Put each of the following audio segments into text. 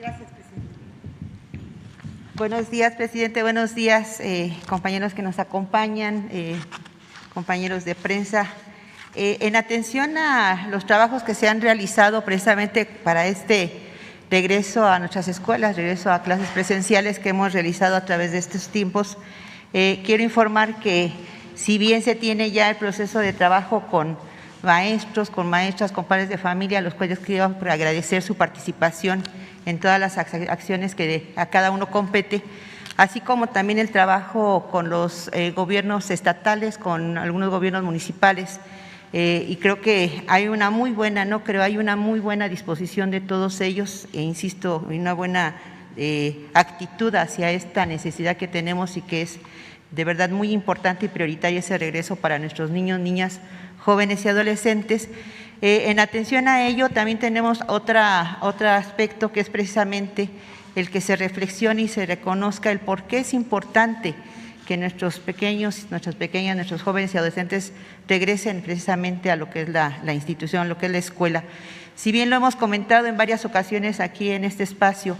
Gracias, presidente. Buenos días, presidente. Buenos días, compañeros que nos acompañan, compañeros de prensa. En atención a los trabajos que se han realizado precisamente para este regreso a nuestras escuelas, regreso a clases presenciales que hemos realizado a través de estos tiempos, quiero informar que si bien se tiene ya el proceso de trabajo con maestros, con maestras, con padres de familia, a los cuales quiero agradecer su participación en todas las acciones que a cada uno compete, así como también el trabajo con los gobiernos estatales, con algunos gobiernos municipales, y creo que hay una muy buena, hay una muy buena disposición de todos ellos, e insisto, una buena actitud hacia esta necesidad que tenemos y que es de verdad muy importante y prioritario ese regreso para nuestros niños, niñas, jóvenes y adolescentes. En atención a ello, también tenemos otro aspecto que es precisamente el que se reflexione y se reconozca el por qué es importante que nuestros pequeños, nuestras pequeñas, nuestros jóvenes y adolescentes regresen precisamente a lo que es la institución, lo que es la escuela. Si bien lo hemos comentado en varias ocasiones aquí en este espacio,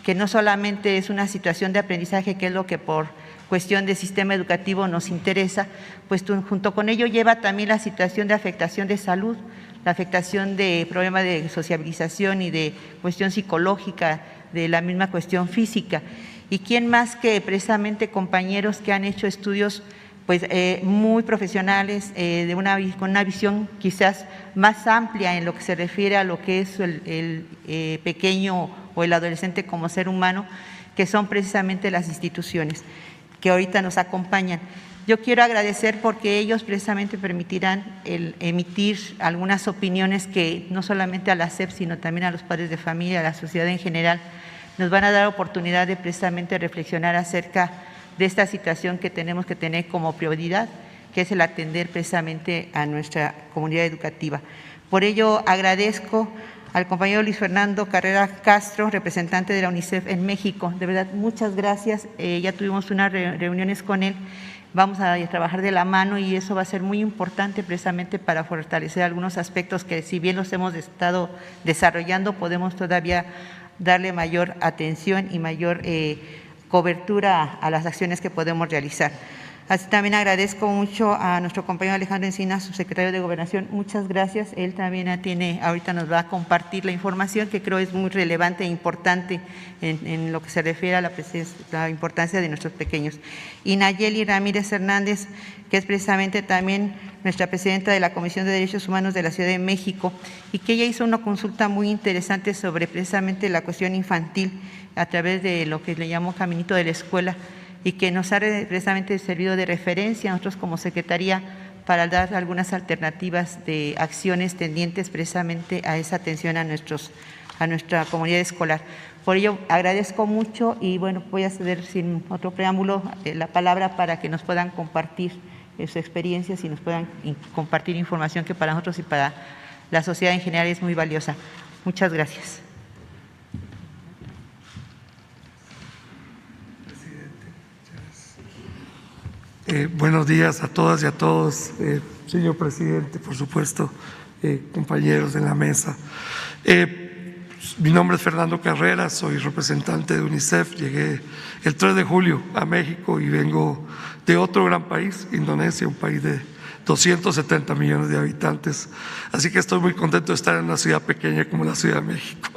que no solamente es una situación de aprendizaje, que es lo que por cuestión de sistema educativo nos interesa, pues junto con ello lleva también la situación de afectación de salud, la afectación de problemas de sociabilización y de cuestión psicológica, de la misma cuestión física. ¿Y quién más que precisamente compañeros que han hecho estudios pues muy profesionales, con una visión quizás más amplia en lo que se refiere a lo que es el pequeño o el adolescente como ser humano, que son precisamente las instituciones que ahorita nos acompañan? Yo quiero agradecer porque ellos precisamente permitirán emitir algunas opiniones que no solamente a la SEP, sino también a los padres de familia, a la sociedad en general, nos van a dar oportunidad de precisamente reflexionar acerca de esta situación que tenemos que tener como prioridad, que es el atender precisamente a nuestra comunidad educativa. Por ello, agradezco al compañero Luis Fernando Carrera Castro, representante de la UNICEF en México. De verdad, muchas gracias. Ya tuvimos unas reuniones con él. Vamos a trabajar de la mano y eso va a ser muy importante precisamente para fortalecer algunos aspectos que, si bien los hemos estado desarrollando, podemos todavía darle mayor atención y mayor cobertura a las acciones que podemos realizar. Así también agradezco mucho a nuestro compañero Alejandro Encinas, subsecretario de Gobernación. Muchas gracias. Él también ahorita nos va a compartir la información que creo es muy relevante e importante en lo que se refiere a la importancia de nuestros pequeños. Y Nayeli Ramírez Hernández, que es precisamente también nuestra presidenta de la Comisión de Derechos Humanos de la Ciudad de México, y que ella hizo una consulta muy interesante sobre precisamente la cuestión infantil a través de lo que le llamó Caminito de la Escuela, y que nos ha precisamente servido de referencia a nosotros como Secretaría para dar algunas alternativas de acciones tendientes precisamente a esa atención a nuestra comunidad escolar. Por ello, agradezco mucho y bueno, voy a ceder sin otro preámbulo la palabra para que nos puedan compartir sus experiencias y nos puedan compartir información que para nosotros y para la sociedad en general es muy valiosa. Muchas gracias. Buenos días a todas y a todos, señor presidente, por supuesto, compañeros de la mesa. Mi nombre es Fernando Carrera, soy representante de UNICEF. Llegué el 3 de julio a México y vengo de otro gran país, Indonesia, un país de 270 millones de habitantes. Así que estoy muy contento de estar en una ciudad pequeña como la Ciudad de México.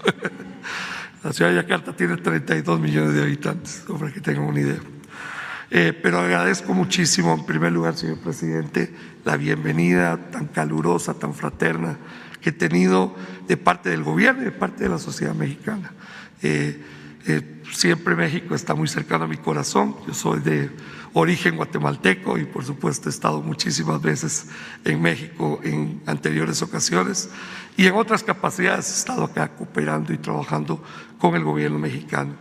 La ciudad de Yakarta tiene 32 millones de habitantes, para que tengan una idea. Pero agradezco muchísimo, en primer lugar, señor presidente, la bienvenida tan calurosa, tan fraterna que he tenido de parte del gobierno y de parte de la sociedad mexicana. Siempre México está muy cercano a mi corazón. Yo soy de origen guatemalteco y por supuesto he estado muchísimas veces en México en anteriores ocasiones y en otras capacidades he estado acá cooperando y trabajando con el gobierno mexicano.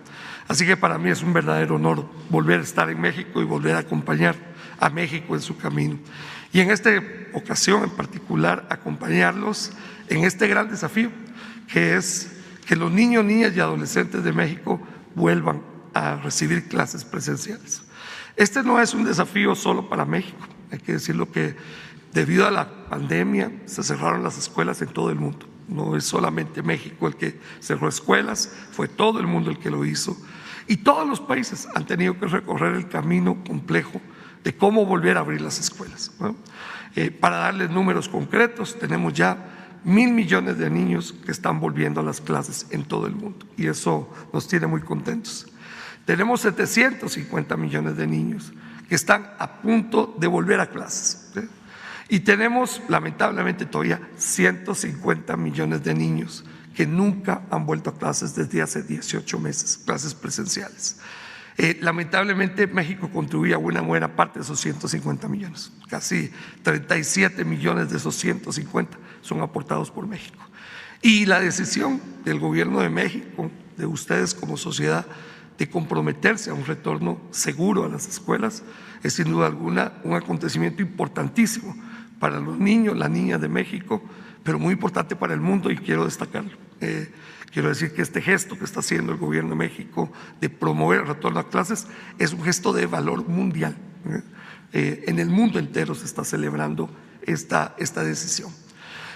Así que para mí es un verdadero honor volver a estar en México y volver a acompañar a México en su camino. Y en esta ocasión en particular, acompañarlos en este gran desafío, que es que los niños, niñas y adolescentes de México vuelvan a recibir clases presenciales. Este no es un desafío solo para México, hay que decirlo que debido a la pandemia se cerraron las escuelas en todo el mundo. No es solamente México el que cerró escuelas, fue todo el mundo el que lo hizo. Y todos los países han tenido que recorrer el camino complejo de cómo volver a abrir las escuelas, ¿no? Para darles números concretos, tenemos ya 1.000 millones de niños que están volviendo a las clases en todo el mundo y eso nos tiene muy contentos. Tenemos 750 millones de niños que están a punto de volver a clases, ¿sí? Y tenemos lamentablemente todavía 150 millones de niños que nunca han vuelto a clases desde hace 18 meses, clases presenciales. Lamentablemente México contribuye a una buena parte de esos 150 millones, casi 37 millones de esos 150 son aportados por México. Y la decisión del gobierno de México, de ustedes como sociedad, de comprometerse a un retorno seguro a las escuelas es sin duda alguna un acontecimiento importantísimo para los niños, las niñas de México, pero muy importante para el mundo y quiero destacarlo. Quiero decir que este gesto que está haciendo el gobierno de México de promover el retorno a clases es un gesto de valor mundial. En el mundo entero se está celebrando esta decisión.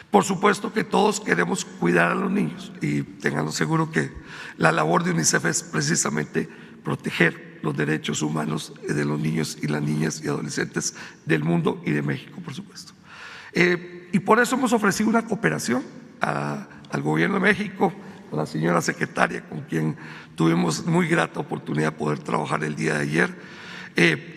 Por supuesto que todos queremos cuidar a los niños y tengan seguro que la labor de UNICEF es precisamente proteger los derechos humanos de los niños y las niñas y adolescentes del mundo y de México, por supuesto. Y por eso hemos ofrecido una cooperación al gobierno de México, a la señora secretaria con quien tuvimos muy grata oportunidad de poder trabajar el día de ayer,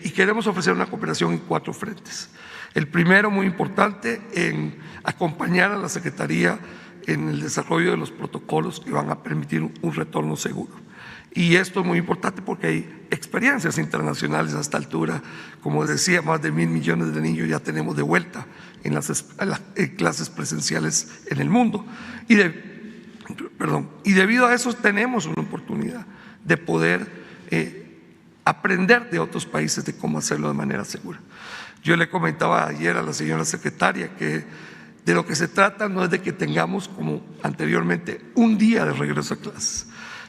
y queremos ofrecer una cooperación en 4 frentes. El primero, muy importante, en acompañar a la Secretaría en el desarrollo de los protocolos que van a permitir un retorno seguro. Y esto es muy importante porque hay experiencias internacionales a esta altura. Como decía, más de 1.000 millones de niños ya tenemos de vuelta en las clases presenciales en el mundo. Y debido a eso tenemos una oportunidad de poder aprender de otros países de cómo hacerlo de manera segura. Yo le comentaba ayer a la señora secretaria que de lo que se trata no es de que tengamos, como anteriormente, un día de regreso a clases.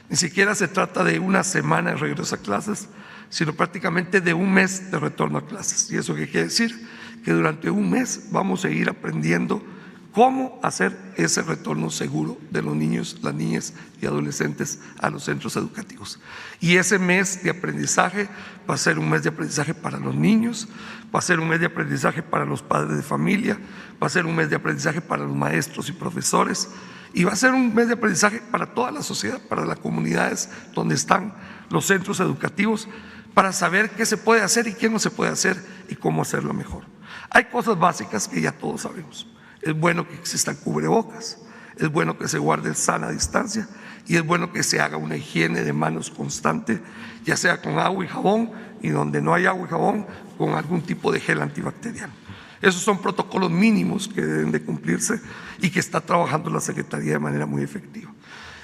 Ni siquiera se trata de una semana de regreso a clases, sino prácticamente de un mes de retorno a clases. ¿Y eso qué quiere decir? Que durante un mes vamos a ir aprendiendo cómo hacer ese retorno seguro de los niños, las niñas y adolescentes a los centros educativos. Y ese mes de aprendizaje va a ser un mes de aprendizaje para los niños, va a ser un mes de aprendizaje para los padres de familia, va a ser un mes de aprendizaje para los maestros y profesores, y va a ser un mes de aprendizaje para toda la sociedad, para las comunidades donde están los centros educativos, para saber qué se puede hacer y qué no se puede hacer y cómo hacerlo mejor. Hay cosas básicas que ya todos sabemos. Es bueno que existan cubrebocas, es bueno que se guarde sana distancia y es bueno que se haga una higiene de manos constante, ya sea con agua y jabón, y donde no hay agua y jabón, con algún tipo de gel antibacteriano. Esos son protocolos mínimos que deben de cumplirse y que está trabajando la Secretaría de manera muy efectiva.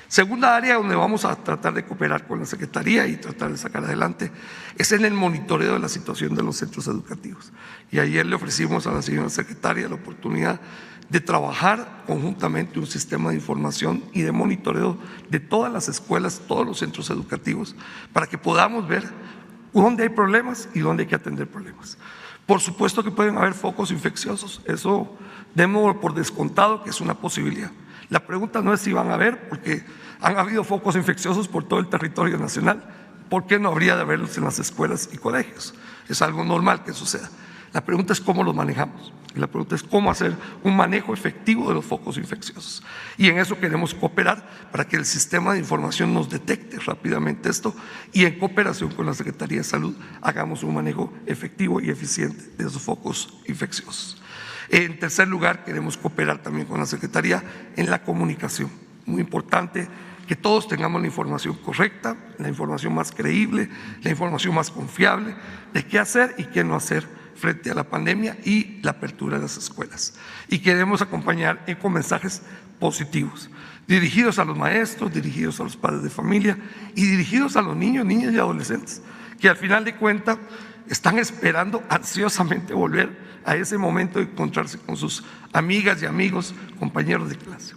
Segunda área donde vamos a tratar de cooperar con la Secretaría y tratar de sacar adelante es en el monitoreo de la situación de los centros educativos. Y ayer le ofrecimos a la señora secretaria la oportunidad de trabajar conjuntamente un sistema de información y de monitoreo de todas las escuelas, todos los centros educativos, para que podamos ver dónde hay problemas y dónde hay que atender problemas. Por supuesto que pueden haber focos infecciosos, eso démoslo por descontado que es una posibilidad. La pregunta no es si van a haber, porque han habido focos infecciosos por todo el territorio nacional. ¿Por qué no habría de haberlos en las escuelas y colegios? Es algo normal que suceda. La pregunta es cómo los manejamos. Y la pregunta es cómo hacer un manejo efectivo de los focos infecciosos. Y en eso queremos cooperar para que el sistema de información nos detecte rápidamente esto y en cooperación con la Secretaría de Salud hagamos un manejo efectivo y eficiente de esos focos infecciosos. En tercer lugar, queremos cooperar también con la Secretaría en la comunicación. Muy importante que todos tengamos la información correcta, la información más creíble, la información más confiable de qué hacer y qué no hacer frente a la pandemia y la apertura de las escuelas. Y queremos acompañar con mensajes positivos, dirigidos a los maestros, dirigidos a los padres de familia y dirigidos a los niños, niñas y adolescentes, que al final de cuentas están esperando ansiosamente volver a ese momento de encontrarse con sus amigas y amigos, compañeros de clase.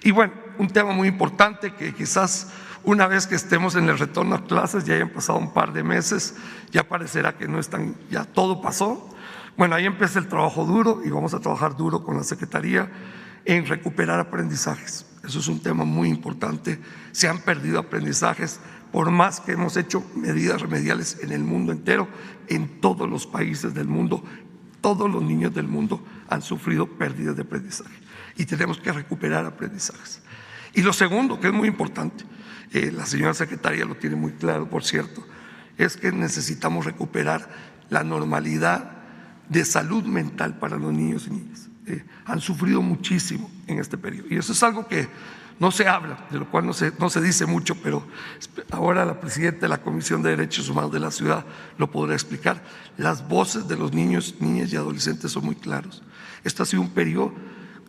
Y bueno, un tema muy importante que quizás una vez que estemos en el retorno a clases, ya hayan pasado un par de meses, ya parecerá que no están, ya todo pasó. Bueno, ahí empieza el trabajo duro y vamos a trabajar duro con la Secretaría en recuperar aprendizajes. Eso es un tema muy importante. Se han perdido aprendizajes, por más que hemos hecho medidas remediales en el mundo entero, en todos los países del mundo, todos los niños del mundo han sufrido pérdidas de aprendizaje y tenemos que recuperar aprendizajes. Y lo segundo, que es muy importante, la señora secretaria lo tiene muy claro, por cierto, es que necesitamos recuperar la normalidad de salud mental para los niños y niñas. Han sufrido muchísimo en este periodo y eso es algo que no se habla, de lo cual no se dice mucho, pero ahora la presidenta de la Comisión de Derechos Humanos de la ciudad lo podrá explicar. Las voces de los niños, niñas y adolescentes son muy claros. Esto ha sido un periodo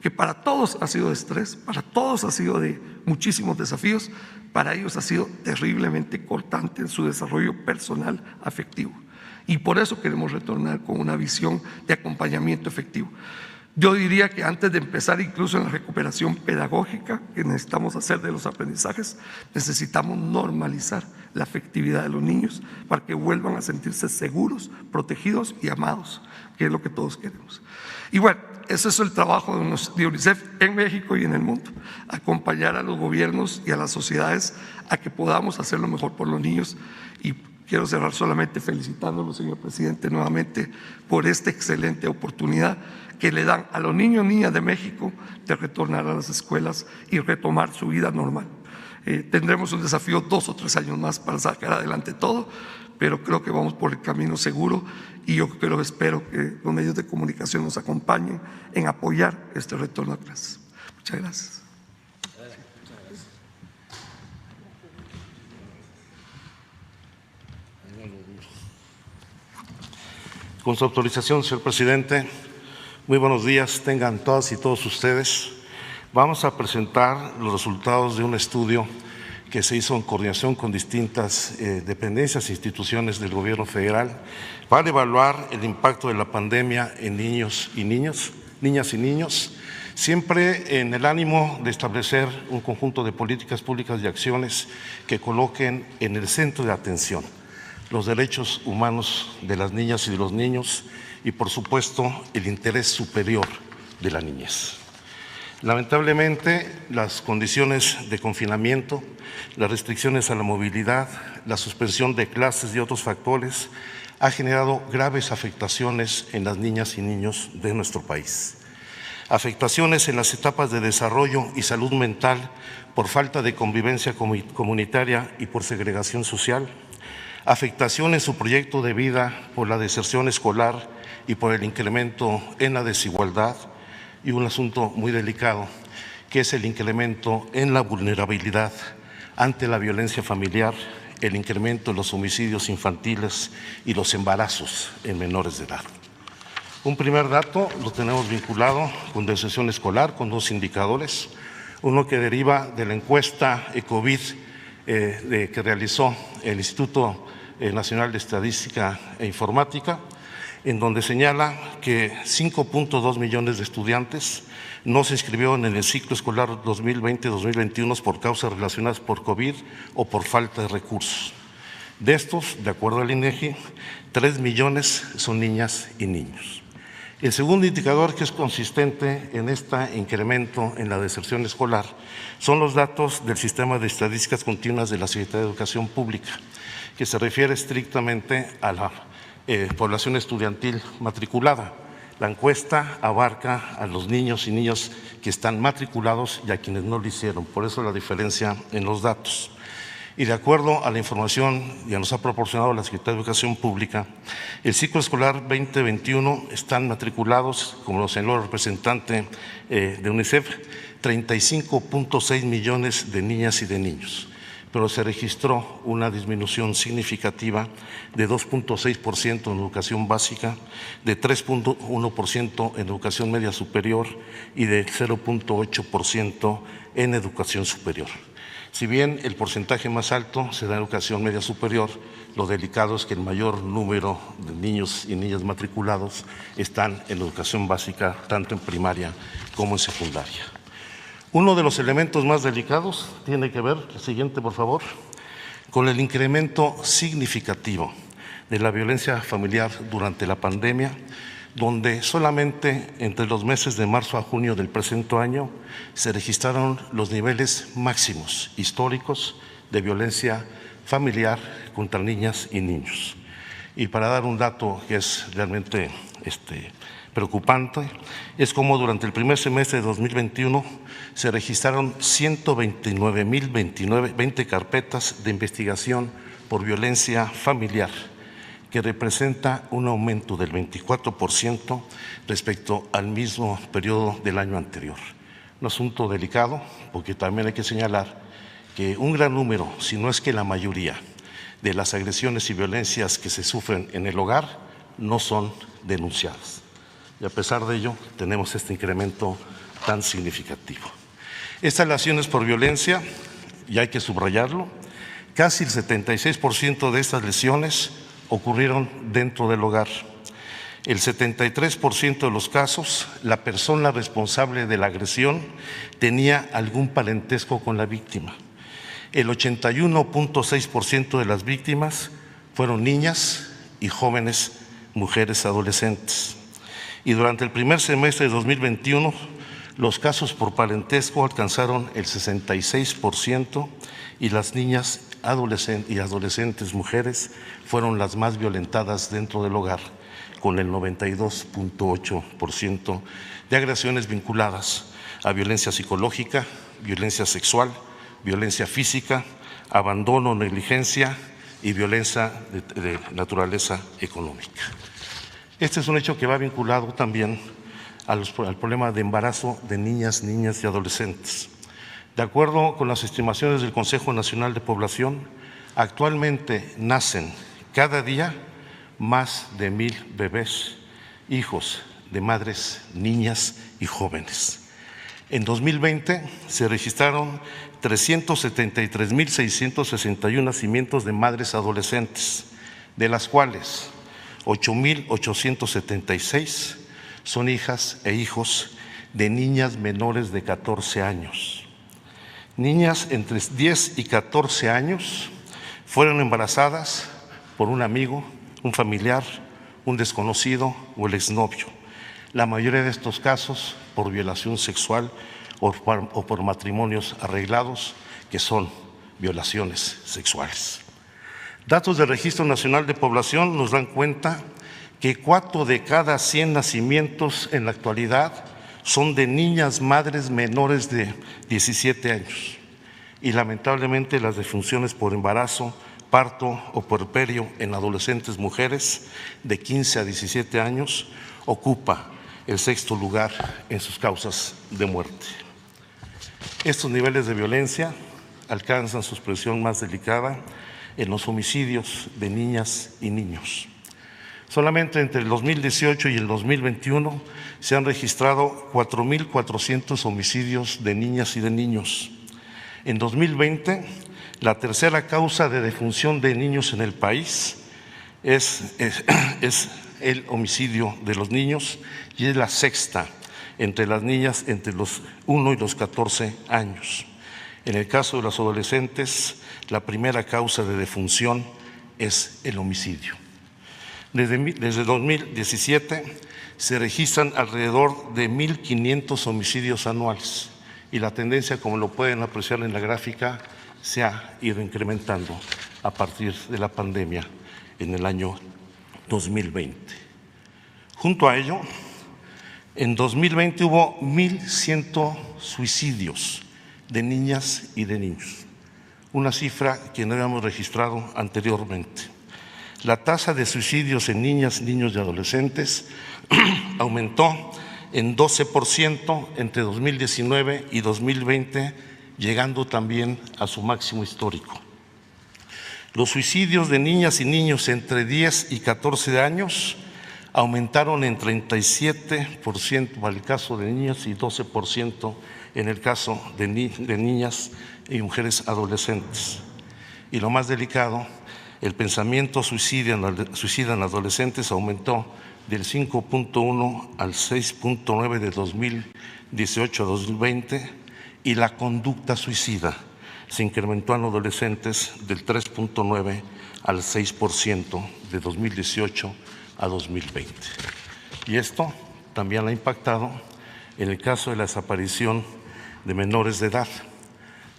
que para todos ha sido de estrés, para todos ha sido de muchísimos desafíos, para ellos ha sido terriblemente cortante en su desarrollo personal afectivo. Y por eso queremos retornar con una visión de acompañamiento efectivo. Yo diría que antes de empezar incluso en la recuperación pedagógica que necesitamos hacer de los aprendizajes, necesitamos normalizar la afectividad de los niños para que vuelvan a sentirse seguros, protegidos y amados, que es lo que todos queremos. Y bueno, ese es el trabajo de UNICEF en México y en el mundo, acompañar a los gobiernos y a las sociedades a que podamos hacer lo mejor por los niños. Y quiero cerrar solamente felicitándolo, señor presidente, nuevamente por esta excelente oportunidad que le dan a los niños y niñas de México de retornar a las escuelas y retomar su vida normal. Tendremos un desafío 2 o 3 años más para sacar adelante todo, pero creo que vamos por el camino seguro y yo espero que los medios de comunicación nos acompañen en apoyar este retorno a clases. Muchas gracias. Con su autorización, señor presidente, muy buenos días tengan todas y todos ustedes. Vamos a presentar los resultados de un estudio que se hizo en coordinación con distintas dependencias e instituciones del gobierno federal para evaluar el impacto de la pandemia en niños y niñas y niños, siempre en el ánimo de establecer un conjunto de políticas públicas y acciones que coloquen en el centro de atención los derechos humanos de las niñas y de los niños y, por supuesto, el interés superior de la niñez. Lamentablemente, las condiciones de confinamiento, las restricciones a la movilidad, la suspensión de clases y otros factores ha generado graves afectaciones en las niñas y niños de nuestro país. Afectaciones en las etapas de desarrollo y salud mental por falta de convivencia comunitaria y por segregación social, afectación en su proyecto de vida por la deserción escolar y por el incremento en la desigualdad, y un asunto muy delicado, que es el incremento en la vulnerabilidad ante la violencia familiar, el incremento en los homicidios infantiles y los embarazos en menores de edad. Un primer dato lo tenemos vinculado con deserción escolar, con 2 indicadores, uno que deriva de la encuesta ECOVID que realizó el Instituto Nacional de Estadística e Informática, en donde señala que 5.2 millones de estudiantes no se inscribieron en el ciclo escolar 2020-2021 por causas relacionadas por COVID o por falta de recursos. De estos, de acuerdo al INEGI, 3 millones son niñas y niños. El segundo indicador que es consistente en este incremento en la deserción escolar son los datos del Sistema de Estadísticas Continuas de la Secretaría de Educación Pública, que se refiere estrictamente a la población estudiantil matriculada. La encuesta abarca a los niños y niñas que están matriculados y a quienes no lo hicieron, por eso la diferencia en los datos. Y de acuerdo a la información que nos ha proporcionado la Secretaría de Educación Pública, el ciclo escolar 2021 están matriculados, como lo señaló el representante de UNICEF, 35.6 millones de niñas y de niños, pero se registró una disminución significativa de 2.6% en educación básica, de 3.1% en educación media superior y de 0.8% en educación superior. Si bien el porcentaje más alto se da en educación media superior, lo delicado es que el mayor número de niños y niñas matriculados están en educación básica, tanto en primaria como en secundaria. Uno de los elementos más delicados tiene que ver, el siguiente por favor, con el incremento significativo de la violencia familiar durante la pandemia, donde solamente entre los meses de marzo a junio del presente año se registraron los niveles máximos históricos de violencia familiar contra niñas y niños. Y para dar un dato que es realmente preocupante, es como durante el primer semestre de 2021 se registraron 129.020 carpetas de investigación por violencia familiar, que representa un aumento del 24% respecto al mismo periodo del año anterior. Un asunto delicado, porque también hay que señalar que un gran número, si no es que la mayoría, de las agresiones y violencias que se sufren en el hogar no son denunciadas. Y a pesar de ello, tenemos este incremento tan significativo. Estas lesiones por violencia, y hay que subrayarlo, casi el 76% de estas lesiones ocurrieron dentro del hogar. El 73% de los casos, la persona responsable de la agresión tenía algún parentesco con la víctima. El 81.6% de las víctimas fueron niñas y jóvenes mujeres adolescentes. Y durante el primer semestre de 2021, los casos por parentesco alcanzaron el 66% y las niñas y adolescentes mujeres fueron las más violentadas dentro del hogar, con el 92.8% de agresiones vinculadas a violencia psicológica, violencia sexual, violencia física, abandono, negligencia y violencia de naturaleza económica. Este es un hecho que va vinculado también al problema de embarazo de niñas y adolescentes. De acuerdo con las estimaciones del Consejo Nacional de Población, actualmente nacen cada día más de 1,000 bebés, hijos de madres, niñas y jóvenes. En 2020 se registraron 373.661 nacimientos de madres adolescentes, de las cuales 8.876 son hijas e hijos de niñas menores de 14 años. Niñas entre 10 y 14 años fueron embarazadas por un amigo, un familiar, un desconocido o el exnovio. La mayoría de estos casos por violación sexual o por matrimonios arreglados, que son violaciones sexuales. Datos del Registro Nacional de Población nos dan cuenta que 4 de cada 100 nacimientos en la actualidad son de niñas madres menores de 17 años. Y lamentablemente las defunciones por embarazo, parto o puerperio en adolescentes mujeres de 15 a 17 años ocupa el 6º lugar en sus causas de muerte. Estos niveles de violencia alcanzan su expresión más delicada en los homicidios de niñas y niños. Solamente entre el 2018 y el 2021 se han registrado 4.400 homicidios de niñas y de niños. En 2020, la tercera causa de defunción de niños en el país es el homicidio de los niños y es la sexta entre las niñas entre los 1 y los 14 años. En el caso de los adolescentes, la primera causa de defunción es el homicidio. Desde 2017 se registran alrededor de 1.500 homicidios anuales y la tendencia, como lo pueden apreciar en la gráfica, se ha ido incrementando a partir de la pandemia en el año 2020. Junto a ello, en 2020 hubo 1.100 suicidios de niñas y de niños, una cifra que no habíamos registrado anteriormente. La tasa de suicidios en niñas, niños y adolescentes aumentó en 12% entre 2019 y 2020, llegando también a su máximo histórico. Los suicidios de niñas y niños entre 10 y 14 años aumentaron en 37% para el caso de niñas y 12% en el caso de niñas y mujeres adolescentes. Y lo más delicado, el pensamiento suicida en adolescentes aumentó del 5.1 al 6.9 de 2018 a 2020 y la conducta suicida se incrementó en adolescentes del 3.9 al 6% de 2018 a 2020. Y esto también ha impactado en el caso de la desaparición de menores de edad.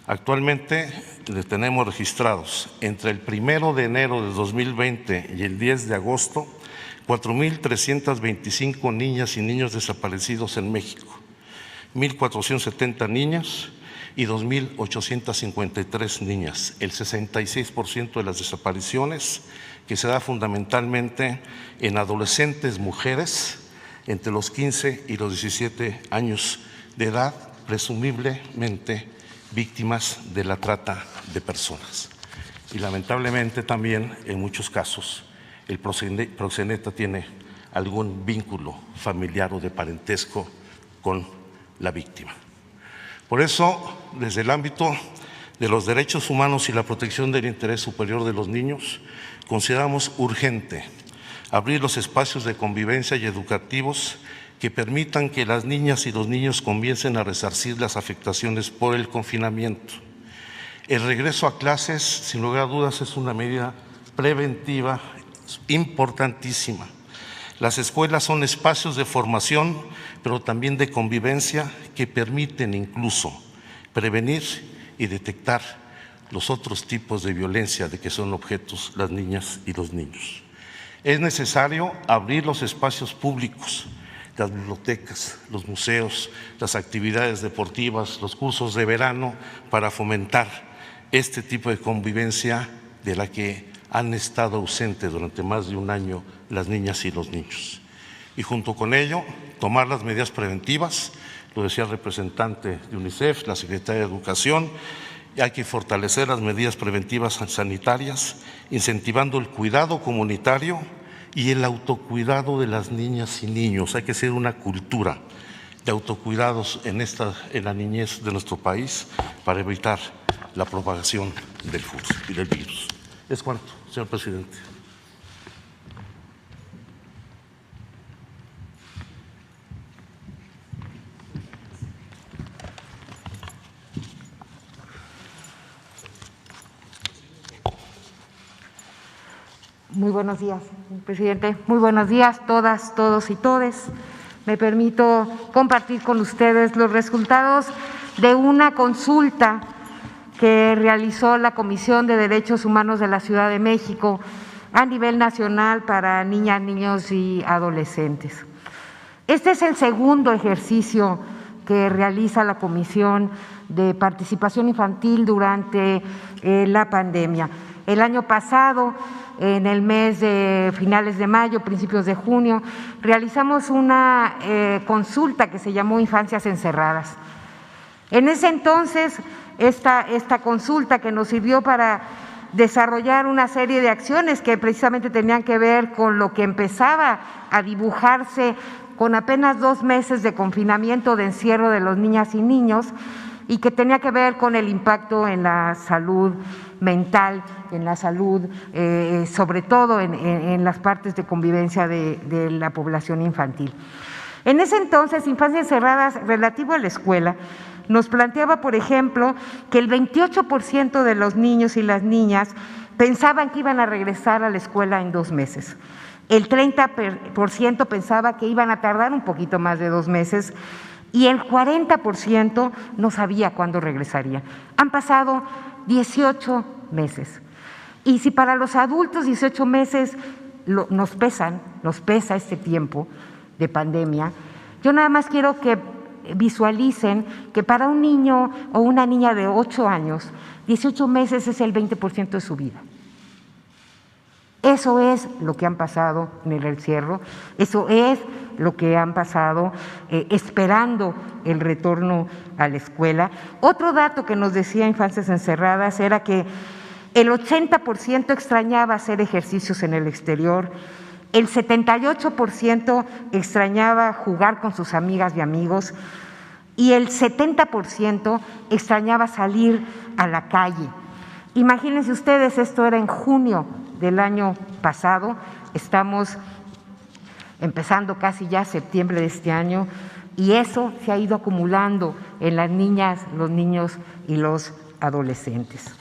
Actualmente tenemos registrados entre el 1 de enero de 2020 y el 10 de agosto 4.325 niñas y niños desaparecidos en México, 1.470 niñas y 2.853 niñas. El 66% de las desapariciones que se da fundamentalmente en adolescentes mujeres entre los 15 y los 17 años de edad, presumiblemente víctimas de la trata de personas. Y lamentablemente también en muchos casos el proxeneta tiene algún vínculo familiar o de parentesco con la víctima. Por eso, desde el ámbito de los derechos humanos y la protección del interés superior de los niños, consideramos urgente abrir los espacios de convivencia y educativos que permitan que las niñas y los niños comiencen a resarcir las afectaciones por el confinamiento. El regreso a clases, sin lugar a dudas, es una medida preventiva importantísima. Las escuelas son espacios de formación, pero también de convivencia que permiten incluso prevenir y detectar los otros tipos de violencia de que son objetos las niñas y los niños. Es necesario abrir los espacios públicos, las bibliotecas, los museos, las actividades deportivas, los cursos de verano, para fomentar este tipo de convivencia de la que han estado ausentes durante más de un año las niñas y los niños. Y junto con ello, tomar las medidas preventivas, lo decía el representante de UNICEF, la Secretaría de Educación, y hay que fortalecer las medidas preventivas sanitarias, incentivando el cuidado comunitario y el autocuidado de las niñas y niños. Hay que hacer una cultura de autocuidados en la niñez de nuestro país para evitar la propagación del virus. Es cuanto, señor presidente. Muy buenos días, presidente. Muy buenos días, todas, todos y todes. Me permito compartir con ustedes los resultados de una consulta que realizó la Comisión de Derechos Humanos de la Ciudad de México a nivel nacional para niñas, niños y adolescentes. Este es el segundo ejercicio que realiza la Comisión de Participación Infantil durante la pandemia. El año pasado, en el mes de finales de mayo, principios de junio, realizamos una consulta que se llamó Infancias Encerradas. En ese entonces, esta consulta que nos sirvió para desarrollar una serie de acciones que precisamente tenían que ver con lo que empezaba a dibujarse con apenas 2 meses de confinamiento, de encierro de los niñas y niños, y que tenía que ver con el impacto en la salud mental, en la salud, sobre todo en las partes de convivencia de la población infantil. En ese entonces, Infancias Encerradas, relativo a la escuela, nos planteaba, por ejemplo, que el 28% de los niños y las niñas pensaban que iban a regresar a la escuela en 2 meses. El 30% pensaba que iban a tardar un poquito más de 2 meses y el 40% no sabía cuándo regresaría. Han pasado 18 meses. Y si para los adultos 18 meses nos pesa este tiempo de pandemia, yo nada más quiero que visualicen que para un niño o una niña de 8 años, 18 meses es el 20% de su vida. Eso es lo que han pasado en el encierro, eso es lo que han pasado esperando el retorno a la escuela. Otro dato que nos decía Infancias Encerradas era que el 80% extrañaba hacer ejercicios en el exterior, el 78% extrañaba jugar con sus amigas y amigos y el 70% extrañaba salir a la calle. Imagínense ustedes, esto era en junio del año pasado, estamos empezando casi ya septiembre de este año y eso se ha ido acumulando en las niñas, los niños y los adolescentes.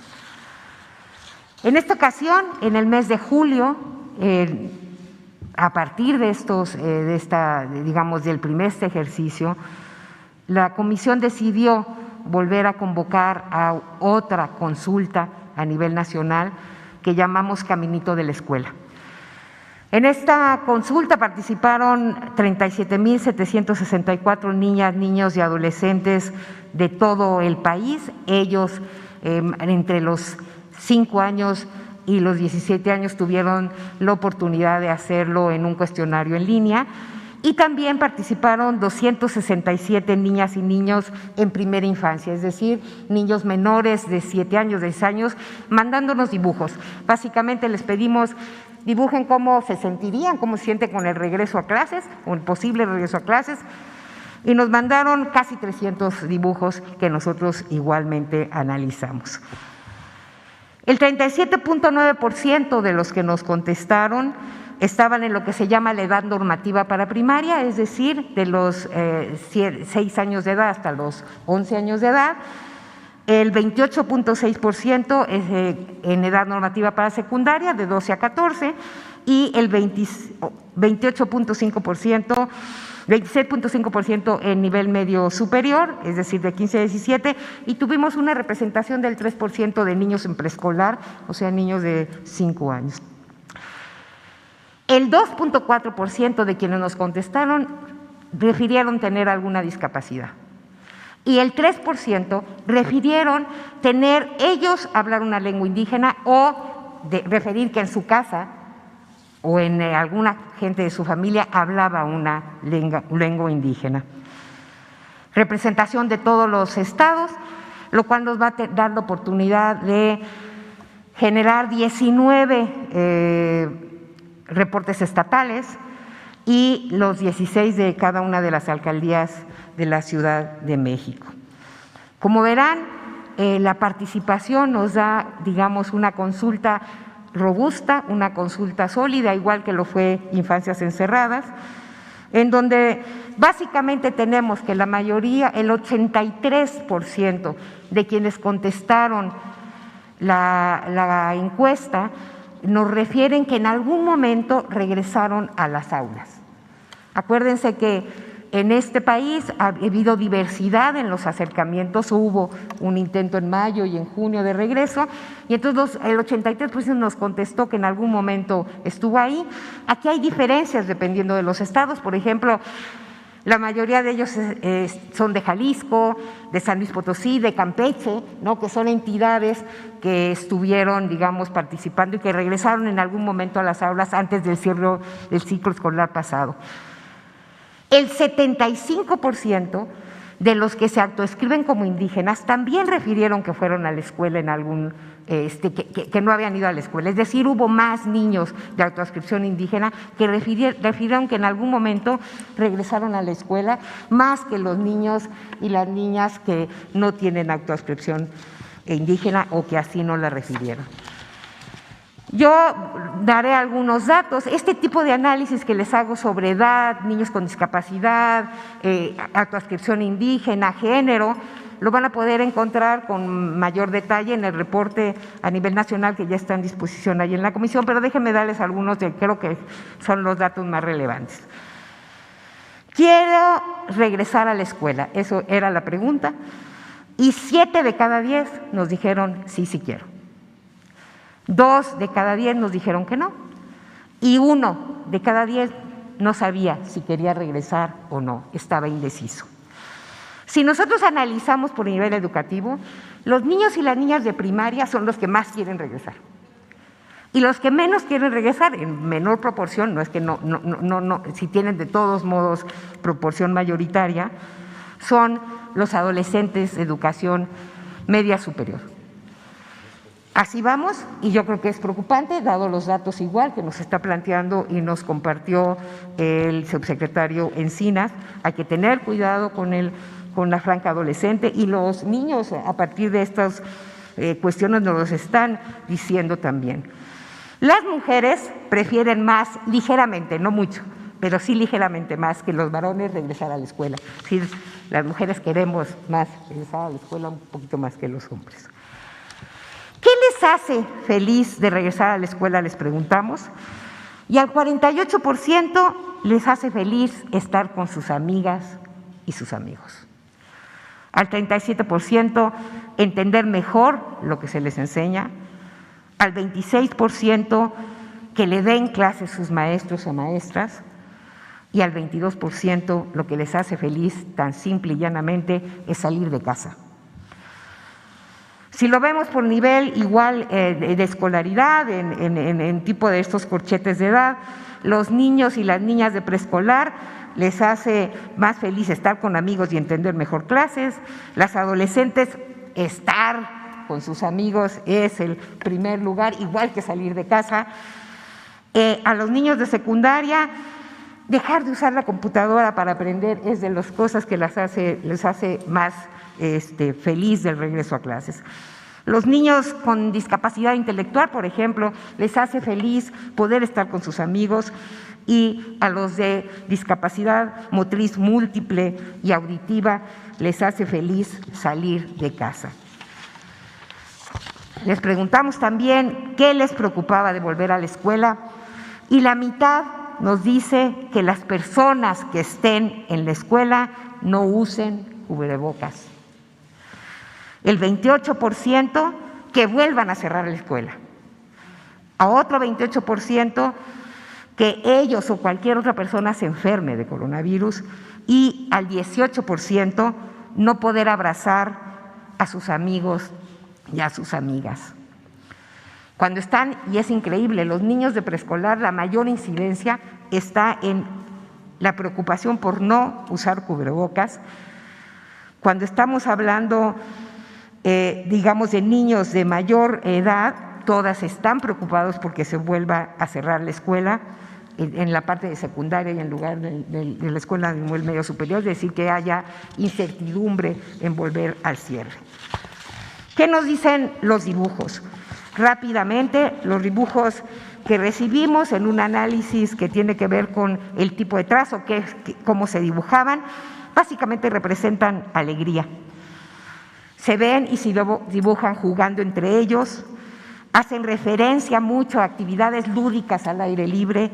En esta ocasión, en el mes de julio, a partir de del primer ejercicio, la comisión decidió volver a convocar a otra consulta a nivel nacional que llamamos Caminito de la Escuela. En esta consulta participaron 37,764 niñas, niños y adolescentes de todo el país. Ellos entre los 5 años y los 17 años tuvieron la oportunidad de hacerlo en un cuestionario en línea. Y también participaron 267 niñas y niños en primera infancia, es decir, niños menores de 7 años, 10 años, mandándonos dibujos. Básicamente les pedimos dibujen cómo se sentirían, cómo se sienten con el regreso a clases, o el posible regreso a clases, y nos mandaron casi 300 dibujos que nosotros igualmente analizamos. El 37,9% de los que nos contestaron estaban en lo que se llama la edad normativa para primaria, es decir, de los 6 años de edad hasta los 11 años de edad. El 28,6% es en edad normativa para secundaria, de 12 a 14, y el 26,5% en nivel medio superior, es decir, de 15 a 17, y tuvimos una representación del 3% de niños en preescolar, o sea, niños de 5 años. El 2,4% de quienes nos contestaron refirieron tener alguna discapacidad. Y el 3% refirieron tener ellos hablar una lengua indígena o referir que en su casa o en alguna gente de su familia hablaba una lengua indígena. Representación de todos los estados, lo cual nos va a dar la oportunidad de generar 19 reportes estatales y los 16 de cada una de las alcaldías de la Ciudad de México. Como verán, la participación nos da, digamos, una consulta robusta, una consulta sólida, igual que lo fue Infancias Encerradas, en donde básicamente tenemos que la mayoría, el 83% de quienes contestaron la encuesta, nos refieren que en algún momento regresaron a las aulas. Acuérdense que en este país ha habido diversidad en los acercamientos, hubo un intento en mayo y en junio de regreso, y entonces el 83% nos contestó que en algún momento estuvo ahí. Aquí hay diferencias dependiendo de los estados, por ejemplo, la mayoría de ellos son de Jalisco, de San Luis Potosí, de Campeche, ¿no?, que son entidades que estuvieron, digamos, participando y que regresaron en algún momento a las aulas antes del cierre del ciclo escolar pasado. El 75% de los que se autoescriben como indígenas también refirieron que fueron a la escuela en algún que no habían ido a la escuela, es decir, hubo más niños de autoadscripción indígena que refirieron que en algún momento regresaron a la escuela, más que los niños y las niñas que no tienen autoadscripción indígena o que así no la refirieron. Yo daré algunos datos. Este tipo de análisis que les hago sobre edad, niños con discapacidad, autoadscripción indígena, género, lo van a poder encontrar con mayor detalle en el reporte a nivel nacional que ya está en disposición ahí en la comisión, pero déjenme darles algunos que creo que son los datos más relevantes. Quiero regresar a la escuela, eso era la pregunta, y 7 de cada 10 nos dijeron sí, sí quiero. 2 de cada 10 nos dijeron que no, y 1 de cada 10 no sabía si quería regresar o no, estaba indeciso. Si nosotros analizamos por nivel educativo, los niños y las niñas de primaria son los que más quieren regresar. Y los que menos quieren regresar, en menor proporción, no es que no, si tienen de todos modos proporción mayoritaria, son los adolescentes de educación media superior. Así vamos, y yo creo que es preocupante, dado los datos igual que nos está planteando y nos compartió el subsecretario Encinas. Hay que tener cuidado con la franja adolescente, y los niños a partir de estas cuestiones nos los están diciendo también. Las mujeres prefieren más, ligeramente, no mucho, pero sí ligeramente más que los varones regresar a la escuela. Sí, las mujeres queremos más regresar a la escuela un poquito más que los hombres. ¿Qué les hace feliz de regresar a la escuela?, les preguntamos. Y al 48% les hace feliz estar con sus amigas y sus amigos. Al 37% entender mejor lo que se les enseña. Al 26% que le den clases sus maestros o maestras. Y al 22% lo que les hace feliz, tan simple y llanamente, es salir de casa. Si lo vemos por nivel igual de escolaridad, en tipo de estos corchetes de edad, los niños y las niñas de preescolar les hace más feliz estar con amigos y entender mejor clases. Las adolescentes, estar con sus amigos es el primer lugar, igual que salir de casa. A los niños de secundaria, dejar de usar la computadora para aprender es de las cosas que les hace más feliz del regreso a clases. Los niños con discapacidad intelectual, por ejemplo, les hace feliz poder estar con sus amigos, y a los de discapacidad motriz múltiple y auditiva les hace feliz salir de casa. Les preguntamos también qué les preocupaba de volver a la escuela, y la mitad nos dice que las personas que estén en la escuela no usen cubrebocas. El 28% que vuelvan a cerrar la escuela. A otro 28% que ellos o cualquier otra persona se enferme de coronavirus, y al 18% no poder abrazar a sus amigos y a sus amigas. Cuando están, y es increíble, los niños de preescolar, la mayor incidencia está en la preocupación por no usar cubrebocas. Cuando estamos hablando, digamos, de niños de mayor edad, todas están preocupados porque se vuelva a cerrar la escuela en la parte de secundaria y en lugar de la escuela de nivel medio superior, es decir, que haya incertidumbre en volver al cierre. ¿Qué nos dicen los dibujos? Rápidamente, los dibujos que recibimos en un análisis que tiene que ver con el tipo de trazo, cómo se dibujaban, básicamente representan alegría. Se ven y se dibujan jugando entre ellos, hacen referencia mucho a actividades lúdicas al aire libre.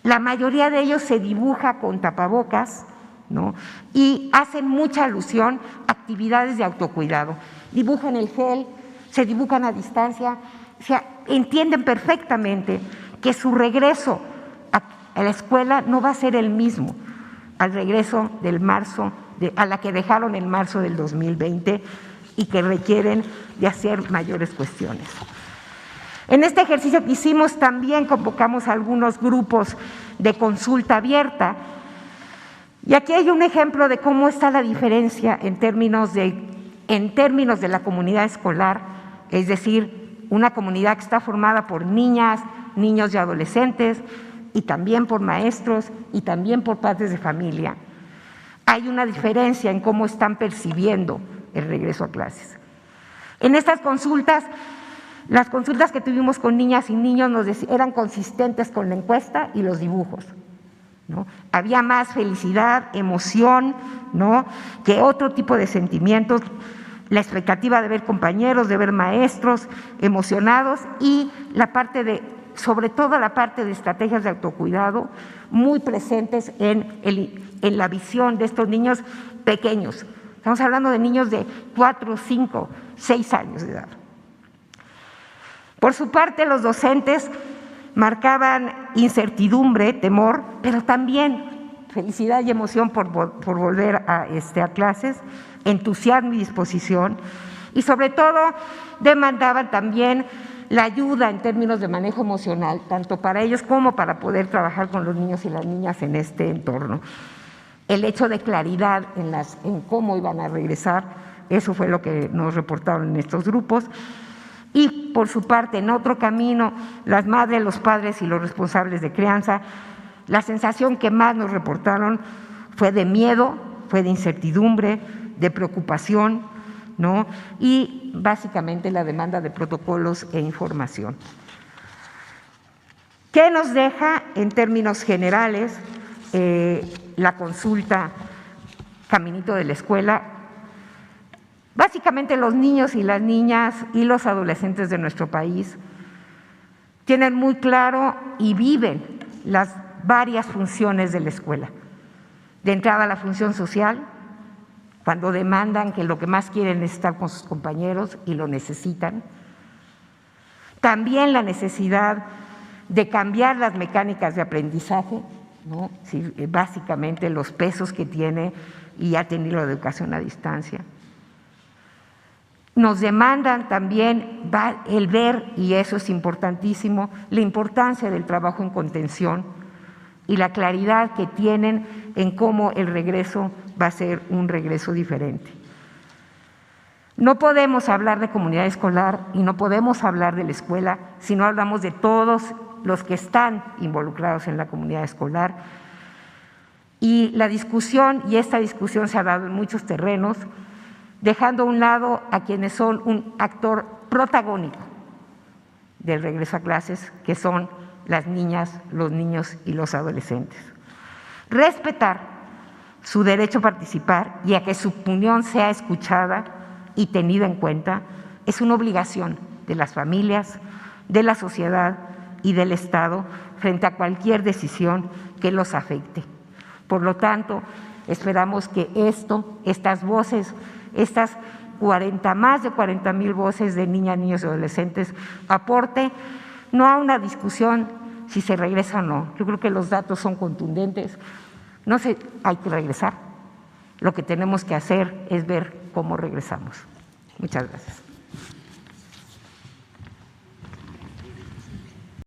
La mayoría de ellos se dibuja con tapabocas, ¿no? Y hacen mucha alusión a actividades de autocuidado. Dibujan el gel, se dibujan a distancia, o sea, entienden perfectamente que su regreso a la escuela no va a ser el mismo al regreso del marzo, a la que dejaron en marzo del 2020, y que requieren de hacer mayores cuestiones. En este ejercicio que hicimos también convocamos a algunos grupos de consulta abierta, y aquí hay un ejemplo de cómo está la diferencia en términos de la comunidad escolar, es decir, una comunidad que está formada por niñas, niños y adolescentes, y también por maestros y también por padres de familia. Hay una diferencia en cómo están percibiendo el regreso a clases. En estas consultas, las consultas que tuvimos con niñas y niños eran consistentes con la encuesta y los dibujos, ¿no? Había más felicidad, emoción, ¿no?, que otro tipo de sentimientos, la expectativa de ver compañeros, de ver maestros emocionados, y sobre todo la parte de estrategias de autocuidado muy presentes en la visión de estos niños pequeños. Estamos hablando de niños de 4, 5, 6 años de edad. Por su parte, los docentes marcaban incertidumbre, temor, pero también felicidad y emoción por volver a clases, entusiasmo y disposición, y sobre todo demandaban también la ayuda en términos de manejo emocional, tanto para ellos como para poder trabajar con los niños y las niñas en este entorno. El hecho de claridad en cómo iban a regresar, eso fue lo que nos reportaron en estos grupos. Y por su parte, en otro camino, las madres, los padres y los responsables de crianza, la sensación que más nos reportaron fue de miedo, fue de incertidumbre, de preocupación, ¿no?, y básicamente la demanda de protocolos e información. ¿Qué nos deja en términos generales la consulta Caminito de la Escuela? Básicamente los niños y las niñas y los adolescentes de nuestro país tienen muy claro y viven las varias funciones de la escuela. De entrada, la función social, cuando demandan que lo que más quieren es estar con sus compañeros y lo necesitan. También la necesidad de cambiar las mecánicas de aprendizaje, ¿no? Sí, básicamente los pesos que tiene y ha tenido la educación a distancia. Nos demandan también el ver, y eso es importantísimo, la importancia del trabajo en contención y la claridad que tienen en cómo el regreso va a ser un regreso diferente. No podemos hablar de comunidad escolar y no podemos hablar de la escuela si no hablamos de todos los que están involucrados en la comunidad escolar. Y la discusión, y esta discusión se ha dado en muchos terrenos, dejando a un lado a quienes son un actor protagónico del regreso a clases, que son las niñas, los niños y los adolescentes. Respetar su derecho a participar y a que su opinión sea escuchada y tenida en cuenta es una obligación de las familias, de la sociedad y del Estado frente a cualquier decisión que los afecte. Por lo tanto, esperamos que estas voces, estas más de 40,000 voces de niñas, niños y adolescentes aporte no a una discusión si se regresa o no. Yo creo que los datos son contundentes. No sé, hay que regresar. Lo que tenemos que hacer es ver cómo regresamos. Muchas gracias.